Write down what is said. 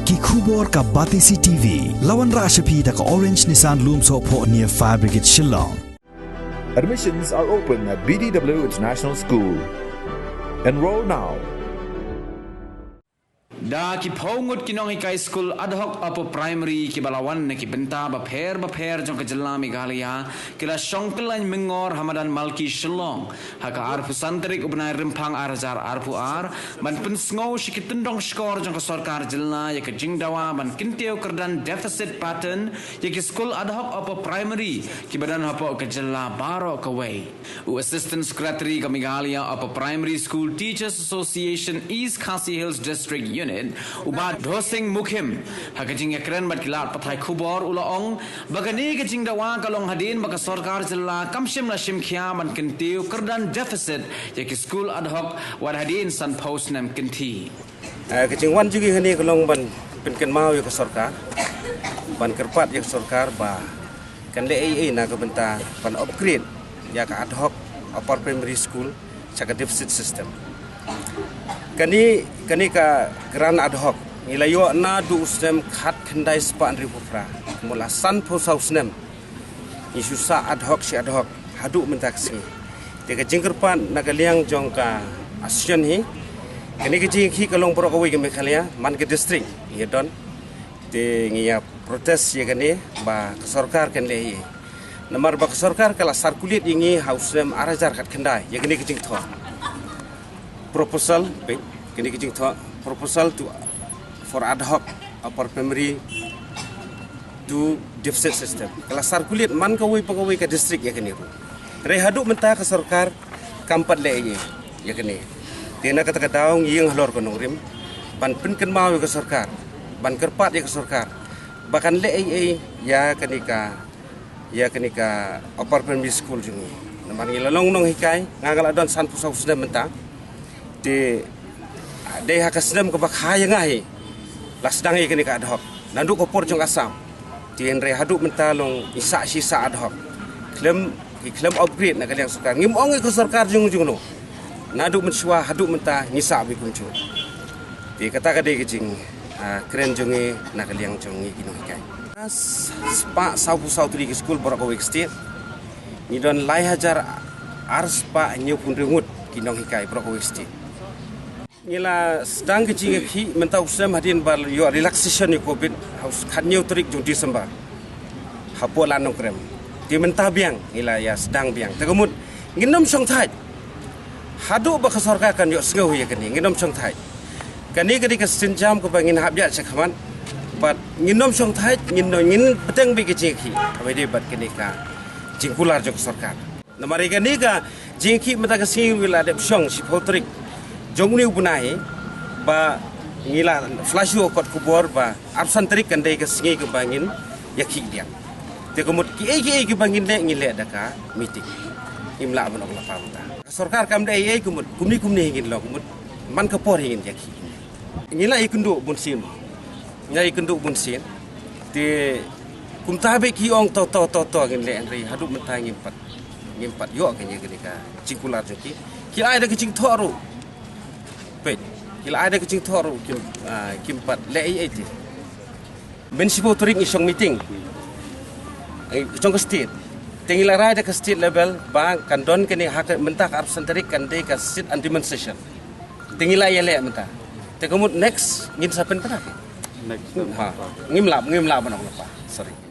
Ki khubor ka Batisi TV. Lawan Rashapi da ka Orange Nissan Lumso po near Fire Brigade Shillong. Admissions are open at BDW International School. Enroll now. Da ki phongut kinong hikai school ad hoc apo primary ki balawan ne ki benta ba pher jong ka jalla Meghalaya kila shongkelan mengor Hamadan Malki Shillong haka arfu santrik ubnai rimpang arjar arfu ar ban pensngo shikitendong skor jong ka sarkar jalla ya ka jingdawa ban kinteu kerdan deficit pattern ya ki school ad hoc apo primary ki badan apo ka jalla baro ka way u assistant secretary ka Meghalaya apo primary school teachers association East Khasi Hills district unit ubat dosing mukhim hakajing ekran bat kilat pathai khubor ulaong bagani kajing dawa kalong hadin maka sarkar jilla kamshim la shimkhia man kintiu kerdan deficit yaki school ad hoc war hadin san post nam kinti kajing wan jugi hani kalong ban pinken mau ya sarkar ban kerpat ya sarkar ba kan le na ka benta ban upgrade ya ka ad hoc upper primary school chaka deficit system kani ka gran ad hoc nilayo na du usnem khat khandai spa andri pufra mula san phosau snem isusa ad hoc si ad hoc hadu mentaksi te ka jingkerpan nagaliang jongka asyon hi kani ka jing khi kalong pro kawi ke Meghalaya man ke district ye don te ngia protes ye kani ba sarkar kan le namar ba sarkar kala sarkulit ingi hausnem arajar khat khandai ye kani ka jing tho proposal kini kijing tho proposal to for ad hoc upper primary to deficit system kala sarkulit man kawai pegawai ke district ya kini re hadu menta ke sarkar kampat le ye ya kini tena kata daung yeng halor kono rim ban pinken mau ke sarkar ban kerpat ya ke sarkar bahkan le ya kenika upper primary school jungi naman ilalong nong hikai ngagal adon san pusau sudah menta de hakasdem ke bakhaya ngai lasdang ikini ka ad hoc nandu ko por jong asam tien re hadu mentalong isa sisa ad hoc klem upgrade na kaliang sarkar ngim ong ko sarkar jung no nadu menswa hadu menta ngisa bi kuncu ti kata ka de kijing kren jongi na kaliang jongi kino kai spa saupu sautri school borok week state ni don lai hajar arspa nyu pun rengut kinong hikai borok week state nila sedang kecing ki mentau usam hadin bal yo relaxation ni covid haus khanyu trik jung December hapo lanong krem ti mentah biang nila ya sedang biang tegemut nginom song thai hadu ba sarkar kan yo sngau ya kani nginom song thai kani ka sinjam ko bangin habya chakhaman bat nginom song thai ngin beteng bi kecing ki abede bat kani ka jingkular jok sarkar namari kani ka jingki mata ka sing wila de song si potrik jongni ubunai ba ngila flashu kot kubor ba absan trik kan dai ke singi ke bangin yakhi dia te komut ki bangin le ngile daka meeting imla ban Allah pamta sarkar kam dai komut kumni hingin lo komut man ke por hingin yakhi ngila ikundu bunsin nyai kundu bunsin te kumtabe ki ong to ngin le andri hadu mentang ngimpat yo kanya kenika cingkular joki ki ai da kicing thoru kila ada kecing thoru kimpat le ti bensipo turing isong meeting isong ke state tingila rai ke state level bang kandon kini hak mentak absen tarik kan de ka sit and demonstration tingila ya le menta te komut next ngin sapen kana next ngimlap banok pa sorry